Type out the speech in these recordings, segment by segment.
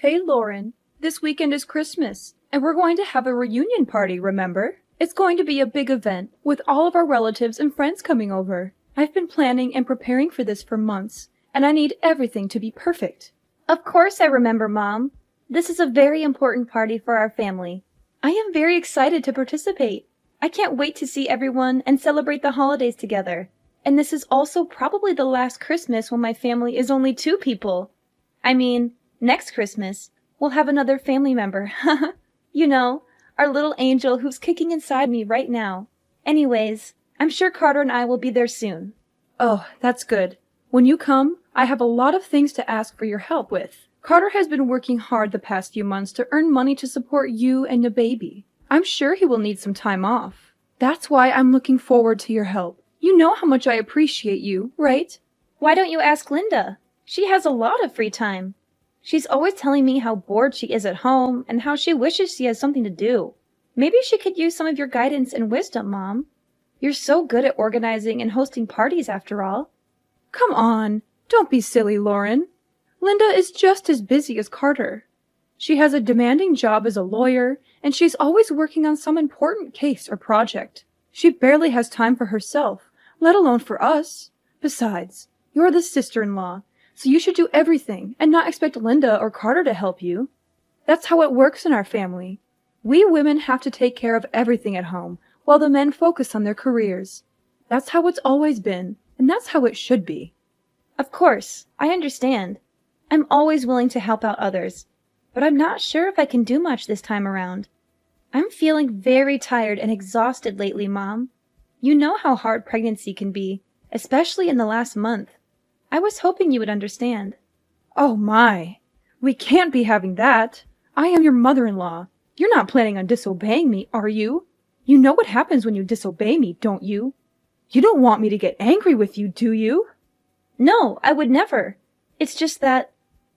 Hey, Lauren. This weekend is Christmas, and we're going to have a reunion party, remember? It's going to be a big event, with all of our relatives and friends coming over. I've been planning and preparing for this for months, and I need everything to be perfect. Of course I remember, Mom. This is a very important party for our family. I am very excited to participate. I can't wait to see everyone and celebrate the holidays together. And this is also probably the last Christmas when my family is only 2 people. I mean, next Christmas, we'll have another family member. You know, our little angel who's kicking inside me right now. Anyways, I'm sure Carter and I will be there soon. Oh, that's good. When you come, I have a lot of things to ask for your help with. Carter has been working hard the past few months to earn money to support you and the baby. I'm sure he will need some time off. That's why I'm looking forward to your help. You know how much I appreciate you, right? Why don't you ask Linda? She has a lot of free time. She's always telling me how bored she is at home and how she wishes she has something to do. Maybe she could use some of your guidance and wisdom, Mom. You're so good at organizing and hosting parties after all. Come on, don't be silly, Lauren. Linda is just as busy as Carter. She has a demanding job as a lawyer, and she's always working on some important case or project. She barely has time for herself, let alone for us. Besides, you're the sister-in-law, so you should do everything and not expect Linda or Carter to help you. That's how it works in our family. We women have to take care of everything at home, while the men focus on their careers. That's how it's always been, and that's how it should be. Of course, I understand. I'm always willing to help out others, but I'm not sure if I can do much this time around. I'm feeling very tired and exhausted lately, Mom. You know how hard pregnancy can be, especially in the last month. I was hoping you would understand. Oh my! We can't be having that. I am your mother-in-law. You're not planning on disobeying me, are you? You know what happens when you disobey me, don't you? You don't want me to get angry with you, do you? No, I would never. It's just that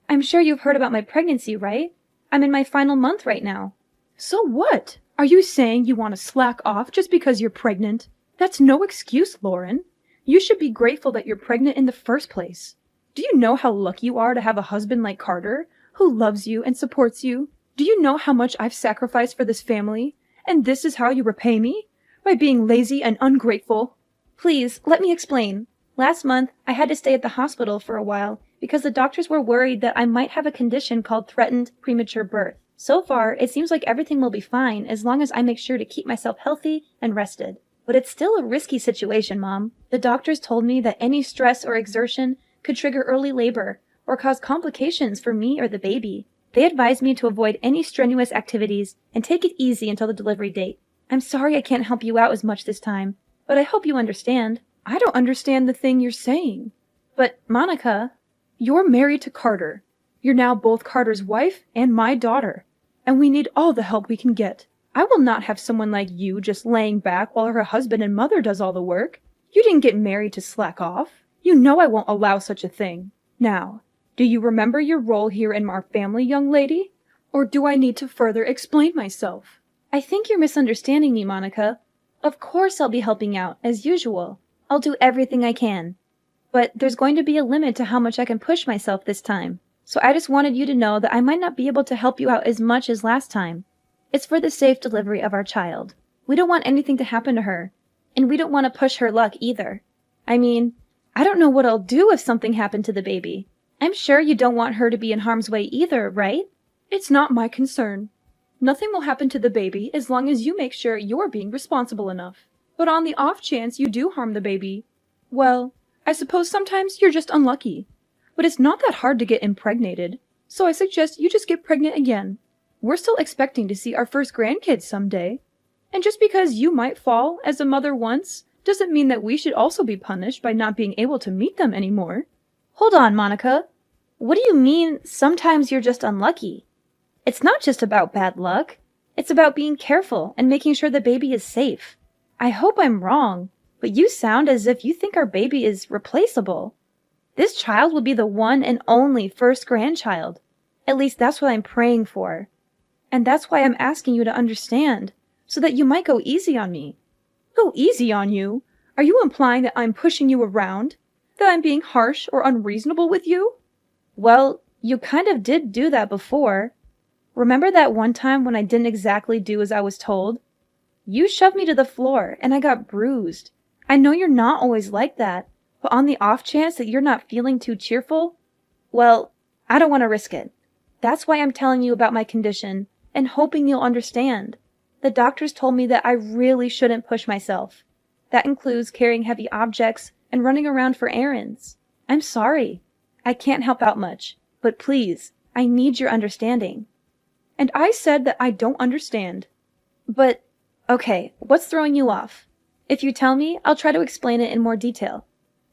I'm sure you've heard about my pregnancy, right? I'm in my final month right now. So what? Are you saying you want to slack off just because you're pregnant? That's no excuse, Lauren. You should be grateful that you're pregnant in the first place. Do you know how lucky you are to have a husband like Carter, who loves you and supports you? Do you know how much I've sacrificed for this family? And this is how you repay me? By being lazy and ungrateful? Please, let me explain. Last month, I had to stay at the hospital for a while because the doctors were worried that I might have a condition called threatened premature birth. So far, it seems like everything will be fine as long as I make sure to keep myself healthy and rested. But it's still a risky situation, Mom. The doctors told me that any stress or exertion could trigger early labor or cause complications for me or the baby. They advised me to avoid any strenuous activities and take it easy until the delivery date. I'm sorry I can't help you out as much this time, but I hope you understand. I don't understand the thing you're saying. But, Monica, you're married to Carter. You're now both Carter's wife and my daughter, and we need all the help we can get. I will not have someone like you just laying back while her husband and mother does all the work. You didn't get married to slack off. You know I won't allow such a thing. Now, do you remember your role here in our family, young lady? Or do I need to further explain myself? I think you're misunderstanding me, Monica. Of course I'll be helping out, as usual. I'll do everything I can. But there's going to be a limit to how much I can push myself this time. So I just wanted you to know that I might not be able to help you out as much as last time. It's for the safe delivery of our child. We don't want anything to happen to her. And we don't want to push her luck either. I mean, I don't know what I'll do if something happened to the baby. I'm sure you don't want her to be in harm's way either, right? It's not my concern. Nothing will happen to the baby as long as you make sure you're being responsible enough. But on the off chance you do harm the baby, well, I suppose sometimes you're just unlucky. But it's not that hard to get impregnated, so I suggest you just get pregnant again. We're still expecting to see our first grandkids someday. And just because you might fall as a mother once, doesn't mean that we should also be punished by not being able to meet them anymore. Hold on, Monica. What do you mean, sometimes you're just unlucky? It's not just about bad luck. It's about being careful and making sure the baby is safe. I hope I'm wrong, but you sound as if you think our baby is replaceable. This child will be the one and only first grandchild. At least that's what I'm praying for. And that's why I'm asking you to understand, so that you might go easy on me. Go easy on you? Are you implying that I'm pushing you around? That I'm being harsh or unreasonable with you? Well, You kind of did do that before. Remember that one time when I didn't exactly do as I was told? You shoved me to the floor and I got bruised. I know you're not always like that, but on the off chance that you're not feeling too cheerful, well, I don't want to risk it. That's why I'm telling you about my condition and hoping you'll understand. The doctors told me that I really shouldn't push myself. That includes carrying heavy objects and running around for errands. I'm sorry. I can't help out much, but please, I need your understanding. And I said that I don't understand. But, okay, what's throwing you off? If you tell me, I'll try to explain it in more detail.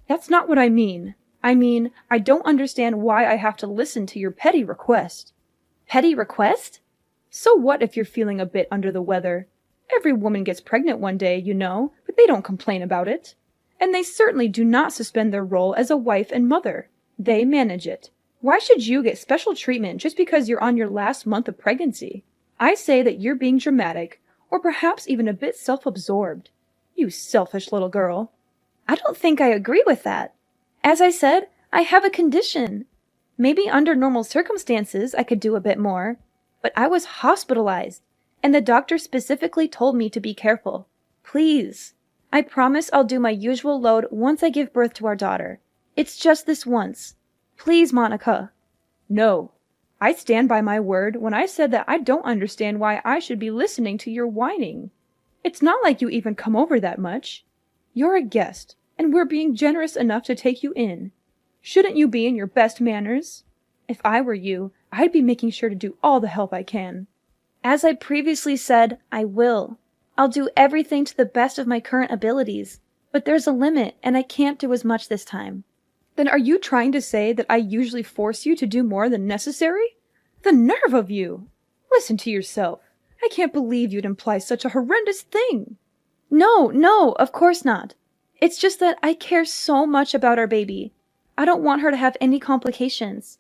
That's not what I mean. I mean, I don't understand why I have to listen to your petty request. Petty request? So what if you're feeling a bit under the weather? Every woman gets pregnant one day, you know, but they don't complain about it. And they certainly do not suspend their role as a wife and mother. They manage it. Why should you get special treatment just because you're on your last month of pregnancy? I say that you're being dramatic, or perhaps even a bit self-absorbed. You selfish little girl. I don't think I agree with that. As I said, I have a condition. Maybe under normal circumstances I could do a bit more, but I was hospitalized, and the doctor specifically told me to be careful. Please. I promise I'll do my usual load once I give birth to our daughter. It's just this once. Please, Monica. No. I stand by my word when I said that I don't understand why I should be listening to your whining. It's not like you even come over that much. You're a guest, and we're being generous enough to take you in. Shouldn't you be in your best manners? If I were you, I'd be making sure to do all the help I can. As I previously said, I will. I'll do everything to the best of my current abilities, but there's a limit, and I can't do as much this time. Then are you trying to say that I usually force you to do more than necessary? The nerve of you! Listen to yourself. I can't believe you'd imply such a horrendous thing. No, of course not. It's just that I care so much about our baby. I don't want her to have any complications.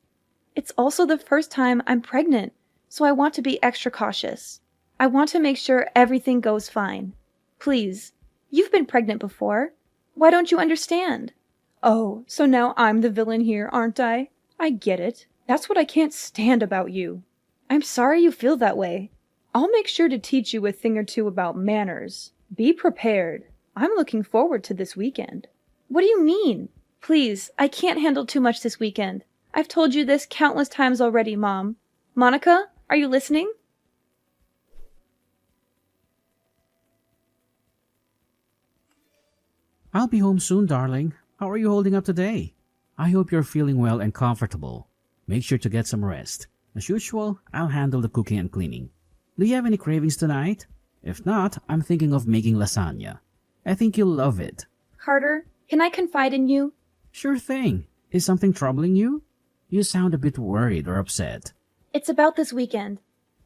It's also the first time I'm pregnant, so I want to be extra cautious. I want to make sure everything goes fine. Please, you've been pregnant before. Why don't you understand? Oh, so now I'm the villain here, aren't I? I get it. That's what I can't stand about you. I'm sorry you feel that way. I'll make sure to teach you a thing or two about manners. Be prepared. I'm looking forward to this weekend. What do you mean? Please, I can't handle too much this weekend. I've told you this countless times already, Mom. Monica, are you listening? I'll be home soon, darling. How are you holding up today? I hope you're feeling well and comfortable. Make sure to get some rest. As usual, I'll handle the cooking and cleaning. Do you have any cravings tonight? If not, I'm thinking of making lasagna. I think you'll love it. Carter, can I confide in you? Sure thing. Is something troubling you? You sound a bit worried or upset. It's about this weekend.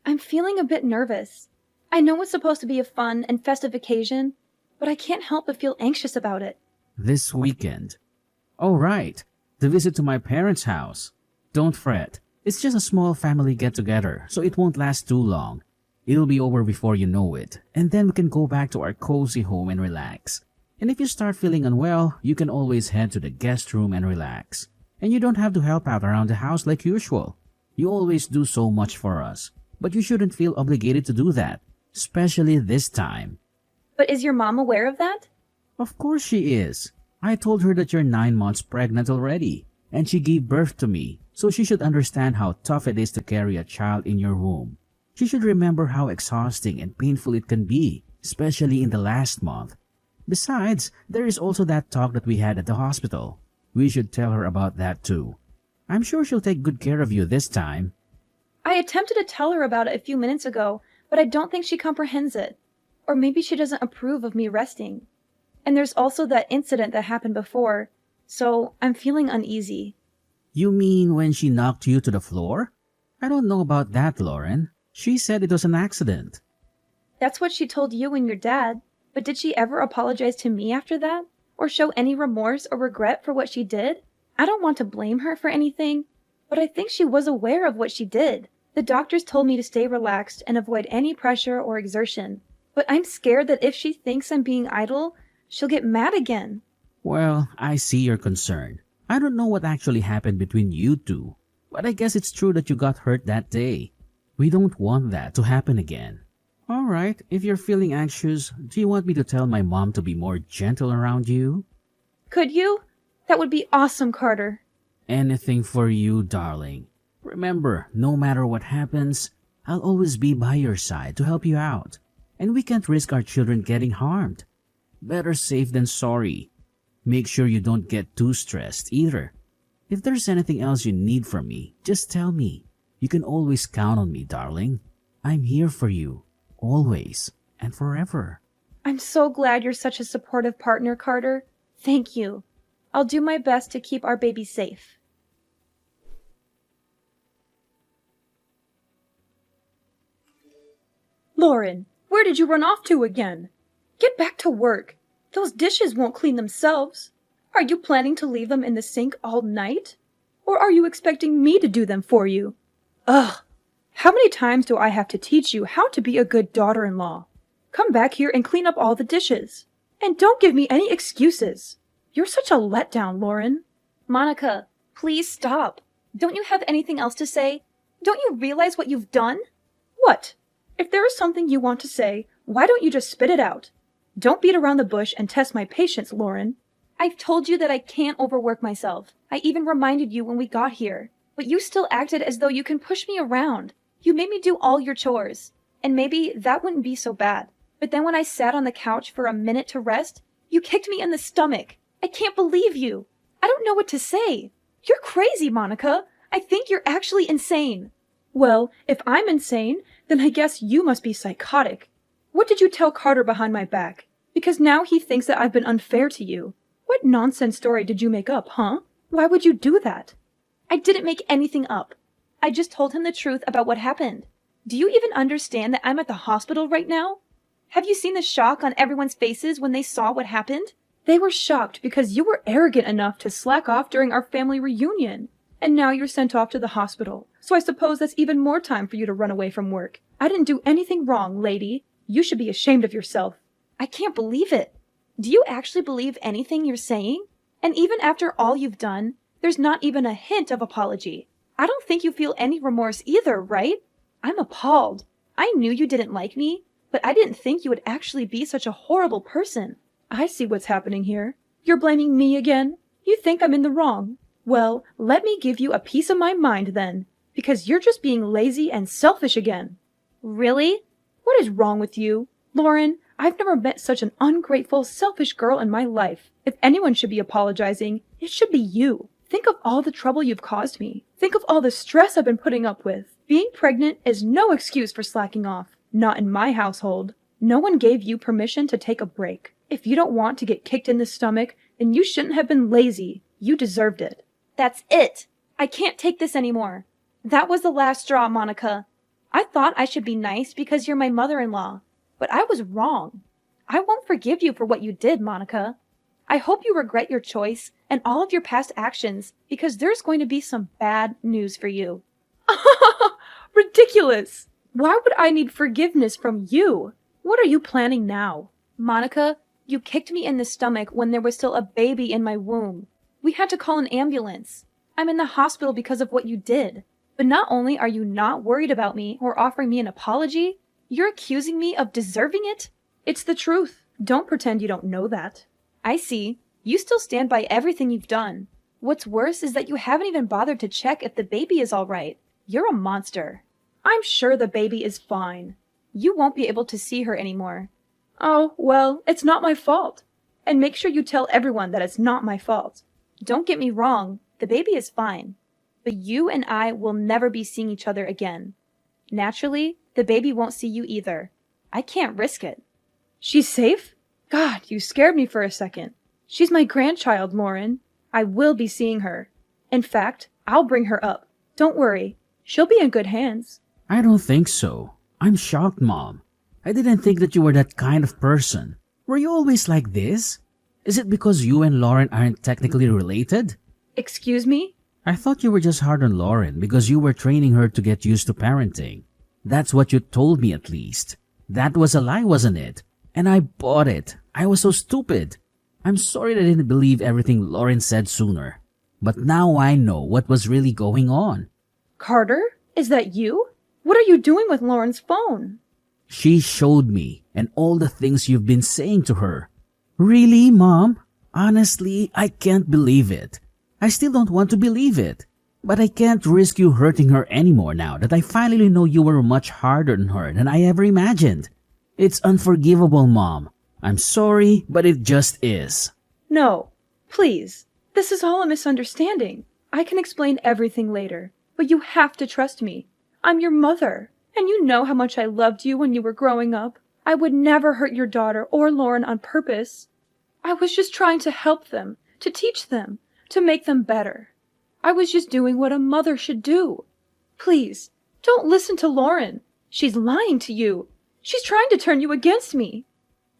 I'm feeling a bit nervous. I know it's supposed to be a fun and festive occasion, but I can't help but feel anxious about it. This weekend? Oh, right. The visit to my parents' house. Don't fret. It's just a small family get-together, so it won't last too long. It'll be over before you know it, and then we can go back to our cozy home and relax. And if you start feeling unwell, you can always head to the guest room and relax. And you don't have to help out around the house like usual. You always do so much for us, but you shouldn't feel obligated to do that, especially this time. But is your mom aware of that? Of course she is. I told her that you're 9 months pregnant already, and she gave birth to me, so she should understand how tough it is to carry a child in your womb. She should remember how exhausting and painful it can be, especially in the last month. Besides, there is also that talk that we had at the hospital. We should tell her about that too. I'm sure she'll take good care of you this time. I attempted to tell her about it a few minutes ago, but I don't think she comprehends it. Or maybe she doesn't approve of me resting. And there's also that incident that happened before, so I'm feeling uneasy. You mean when she knocked you to the floor? I don't know about that, Lauren. She said it was an accident. That's what she told you and your dad, but did she ever apologize to me after that? Or show any remorse or regret for what she did? I don't want to blame her for anything, but I think she was aware of what she did. The doctors told me to stay relaxed and avoid any pressure or exertion. But I'm scared that if she thinks I'm being idle, she'll get mad again. Well, I see your concern. I don't know what actually happened between you two. But I guess it's true that you got hurt that day. We don't want that to happen again. Alright, if you're feeling anxious, do you want me to tell my mom to be more gentle around you? Could you? That would be awesome, Carter. Anything for you, darling. Remember, no matter what happens, I'll always be by your side to help you out. And we can't risk our children getting harmed. Better safe than sorry. Make sure you don't get too stressed either. If there's anything else you need from me, just tell me. You can always count on me, darling. I'm here for you, always and forever. I'm so glad you're such a supportive partner, Carter. Thank you. I'll do my best to keep our baby safe. Lauren, where did you run off to again? Get back to work. Those dishes won't clean themselves. Are you planning to leave them in the sink all night? Or are you expecting me to do them for you? Ugh! How many times do I have to teach you how to be a good daughter-in-law? Come back here and clean up all the dishes. And don't give me any excuses. You're such a letdown, Lauren. Monica, please stop. Don't you have anything else to say? Don't you realize what you've done? What? If there is something you want to say, why don't you just spit it out? Don't beat around the bush and test my patience, Lauren. I've told you that I can't overwork myself. I even reminded you when we got here. But you still acted as though you can push me around. You made me do all your chores. And maybe that wouldn't be so bad. But then when I sat on the couch for a minute to rest, you kicked me in the stomach. I can't believe you. I don't know what to say. You're crazy, Monica. I think you're actually insane. Well, if I'm insane, then I guess you must be psychotic. What did you tell Carter behind my back? Because now he thinks that I've been unfair to you. What nonsense story did you make up, huh? Why would you do that? I didn't make anything up. I just told him the truth about what happened. Do you even understand that I'm at the hospital right now? Have you seen the shock on everyone's faces when they saw what happened? They were shocked because you were arrogant enough to slack off during our family reunion. And now you're sent off to the hospital. So I suppose that's even more time for you to run away from work. I didn't do anything wrong, lady. You should be ashamed of yourself. I can't believe it. Do you actually believe anything you're saying? And even after all you've done, there's not even a hint of apology. I don't think you feel any remorse either, right? I'm appalled. I knew you didn't like me, but I didn't think you would actually be such a horrible person. I see what's happening here. You're blaming me again? You think I'm in the wrong? Well, let me give you a piece of my mind then, because you're just being lazy and selfish again. Really? What is wrong with you? Lauren, I've never met such an ungrateful, selfish girl in my life. If anyone should be apologizing, it should be you. Think of all the trouble you've caused me. Think of all the stress I've been putting up with. Being pregnant is no excuse for slacking off. Not in my household. No one gave you permission to take a break. If you don't want to get kicked in the stomach, then you shouldn't have been lazy. You deserved it. That's it. I can't take this anymore. That was the last straw, Monica. I thought I should be nice because you're my mother-in-law, but I was wrong. I won't forgive you for what you did, Monica. I hope you regret your choice and all of your past actions because there's going to be some bad news for you. Ridiculous! Why would I need forgiveness from you? What are you planning now? Monica, you kicked me in the stomach when there was still a baby in my womb. We had to call an ambulance. I'm in the hospital because of what you did. But not only are you not worried about me or offering me an apology, you're accusing me of deserving it? It's the truth. Don't pretend you don't know that. I see. You still stand by everything you've done. What's worse is that you haven't even bothered to check if the baby is all right. You're a monster. I'm sure the baby is fine. You won't be able to see her anymore. Oh, well, it's not my fault. And make sure you tell everyone that it's not my fault. Don't get me wrong, the baby is fine. But you and I will never be seeing each other again. Naturally, the baby won't see you either. I can't risk it. She's safe? God, you scared me for a second. She's my grandchild, Lauren. I will be seeing her. In fact, I'll bring her up. Don't worry. She'll be in good hands. I don't think so. I'm shocked, Mom. I didn't think that you were that kind of person. Were you always like this? Is it because you and Lauren aren't technically related? Excuse me? I thought you were just hard on Lauren because you were training her to get used to parenting. That's what you told me at least. That was a lie, wasn't it? And I bought it. I was so stupid. I'm sorry that I didn't believe everything Lauren said sooner. But now I know what was really going on. Carter, is that you? What are you doing with Lauren's phone? She showed me and all the things you've been saying to her. Really, Mom? Honestly, I can't believe it. I still don't want to believe it. But I can't risk you hurting her anymore now that I finally know you were much harder on her than I ever imagined. It's unforgivable, Mom. I'm sorry, but it just is. No, please. This is all a misunderstanding. I can explain everything later, but you have to trust me. I'm your mother, and you know how much I loved you when you were growing up. I would never hurt your daughter or Lauren on purpose. I was just trying to help them, to teach them, to make them better. I was just doing what a mother should do. Please, don't listen to Lauren. She's lying to you. She's trying to turn you against me.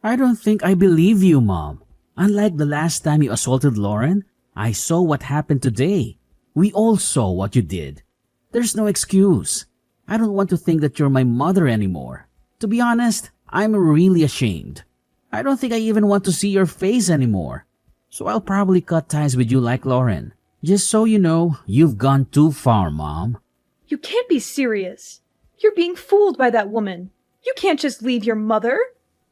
I don't think I believe you, Mom. Unlike the last time you assaulted Lauren, I saw what happened today. We all saw what you did. There's no excuse. I don't want to think that you're my mother anymore. To be honest, I'm really ashamed. I don't think I even want to see your face anymore. So I'll probably cut ties with you like Lauren. Just so you know, you've gone too far, Mom. You can't be serious. You're being fooled by that woman. You can't just leave your mother.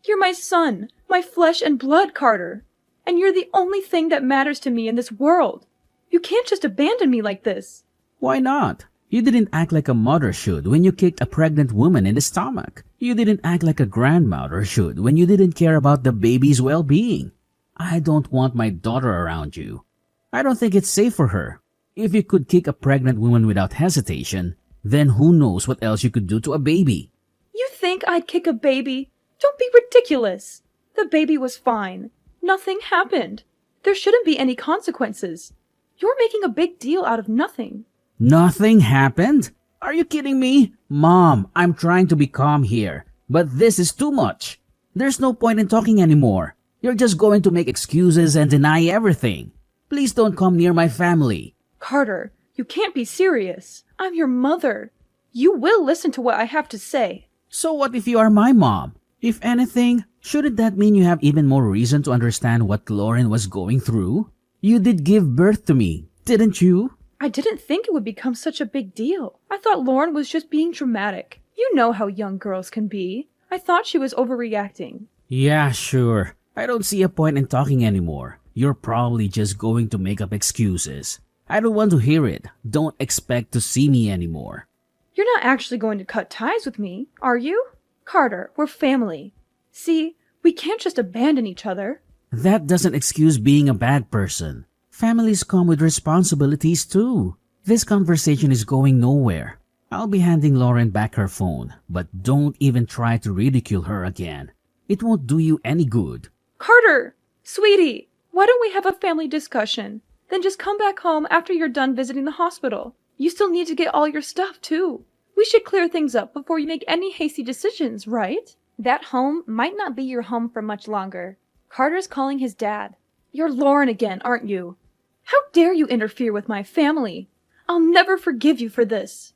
You're my son, my flesh and blood, Carter. And you're the only thing that matters to me in this world. You can't just abandon me like this. Why not? You didn't act like a mother should when you kicked a pregnant woman in the stomach. You didn't act like a grandmother should when you didn't care about the baby's well-being. I don't want my daughter around you. I don't think it's safe for her. If you could kick a pregnant woman without hesitation, then who knows what else you could do to a baby. You think I'd kick a baby? Don't be ridiculous. The baby was fine. Nothing happened. There shouldn't be any consequences. You're making a big deal out of nothing. Nothing happened? Are you kidding me? Mom, I'm trying to be calm here, but this is too much. There's no point in talking anymore. You're just going to make excuses and deny everything. Please don't come near my family. Carter, you can't be serious. I'm your mother. You will listen to what I have to say. So what if you are my mom? If anything, shouldn't that mean you have even more reason to understand what Lauren was going through? You did give birth to me, didn't you? I didn't think it would become such a big deal. I thought Lauren was just being dramatic. You know how young girls can be. I thought she was overreacting. Yeah, sure. I don't see a point in talking anymore. You're probably just going to make up excuses. I don't want to hear it. Don't expect to see me anymore. You're not actually going to cut ties with me, are you? Carter, we're family. See, we can't just abandon each other. That doesn't excuse being a bad person. Families come with responsibilities too. This conversation is going nowhere. I'll be handing Lauren back her phone, but don't even try to ridicule her again. It won't do you any good. Carter! Sweetie, why don't we have a family discussion? Then just come back home after you're done visiting the hospital. You still need to get all your stuff too. We should clear things up before you make any hasty decisions, right? That home might not be your home for much longer. Carter's calling his dad. You're Lauren again, aren't you? How dare you interfere with my family? I'll never forgive you for this.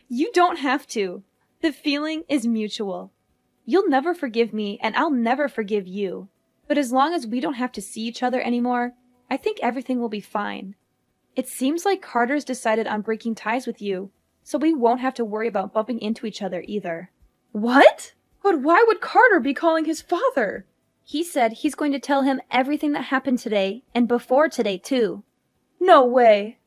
You don't have to. The feeling is mutual. You'll never forgive me, and I'll never forgive you. But as long as we don't have to see each other anymore, I think everything will be fine. It seems like Carter's decided on breaking ties with you, so we won't have to worry about bumping into each other either. What? But why would Carter be calling his father? He said he's going to tell him everything that happened today, and before today too. No way.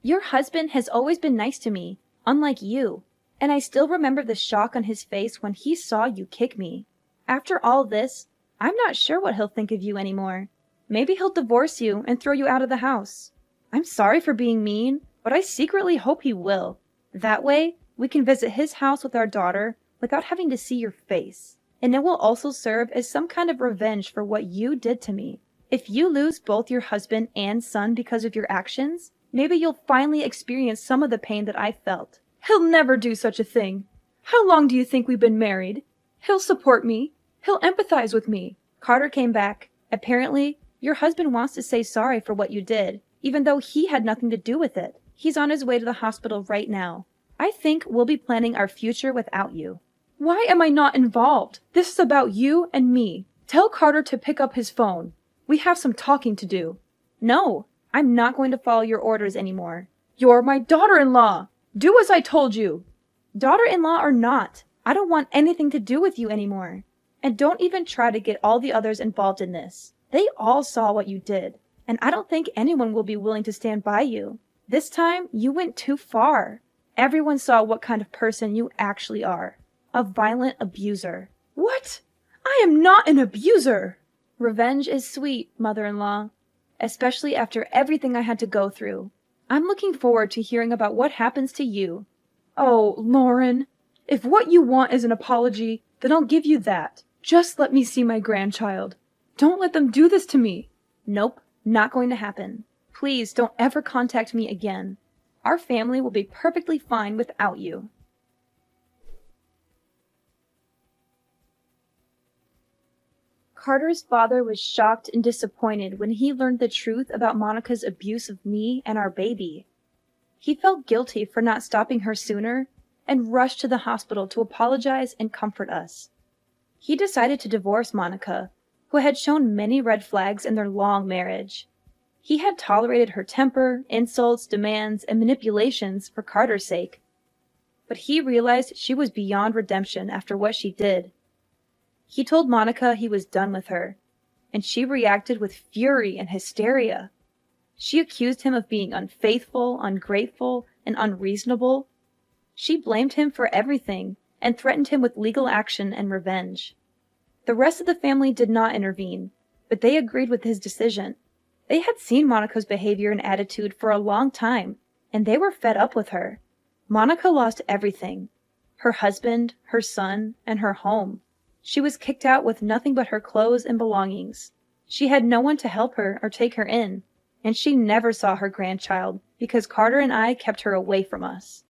Your husband has always been nice to me, unlike you, and I still remember the shock on his face when he saw you kick me. After all this, I'm not sure what he'll think of you anymore. Maybe he'll divorce you and throw you out of the house. I'm sorry for being mean, but I secretly hope he will. That way, we can visit his house with our daughter without having to see your face. And it will also serve as some kind of revenge for what you did to me. If you lose both your husband and son because of your actions, maybe you'll finally experience some of the pain that I felt. He'll never do such a thing. How long do you think we've been married? He'll support me. He'll empathize with me. Carter came back. Apparently, your husband wants to say sorry for what you did, even though he had nothing to do with it. He's on his way to the hospital right now. I think we'll be planning our future without you. Why am I not involved? This is about you and me. Tell Carter to pick up his phone. We have some talking to do. No, I'm not going to follow your orders anymore. You're my daughter-in-law! Do as I told you! Daughter-in-law or not, I don't want anything to do with you anymore. And don't even try to get all the others involved in this. They all saw what you did, and I don't think anyone will be willing to stand by you. This time, you went too far. Everyone saw what kind of person you actually are. A violent abuser. What? I am not an abuser! Revenge is sweet, mother-in-law, especially after everything I had to go through. I'm looking forward to hearing about what happens to you. Oh, Lauren, if what you want is an apology, then I'll give you that. Just let me see my grandchild. Don't let them do this to me. Nope, not going to happen. Please don't ever contact me again. Our family will be perfectly fine without you. Carter's father was shocked and disappointed when he learned the truth about Monica's abuse of me and our baby. He felt guilty for not stopping her sooner and rushed to the hospital to apologize and comfort us. He decided to divorce Monica, who had shown many red flags in their long marriage. He had tolerated her temper, insults, demands, and manipulations for Carter's sake. But he realized she was beyond redemption after what she did. He told Monica he was done with her, and she reacted with fury and hysteria. She accused him of being unfaithful, ungrateful, and unreasonable. She blamed him for everything and threatened him with legal action and revenge. The rest of the family did not intervene, but they agreed with his decision. They had seen Monica's behavior and attitude for a long time, and they were fed up with her. Monica lost everything: her husband, her son, and her home. She was kicked out with nothing but her clothes and belongings. She had no one to help her or take her in, and she never saw her grandchild because Carter and I kept her away from us.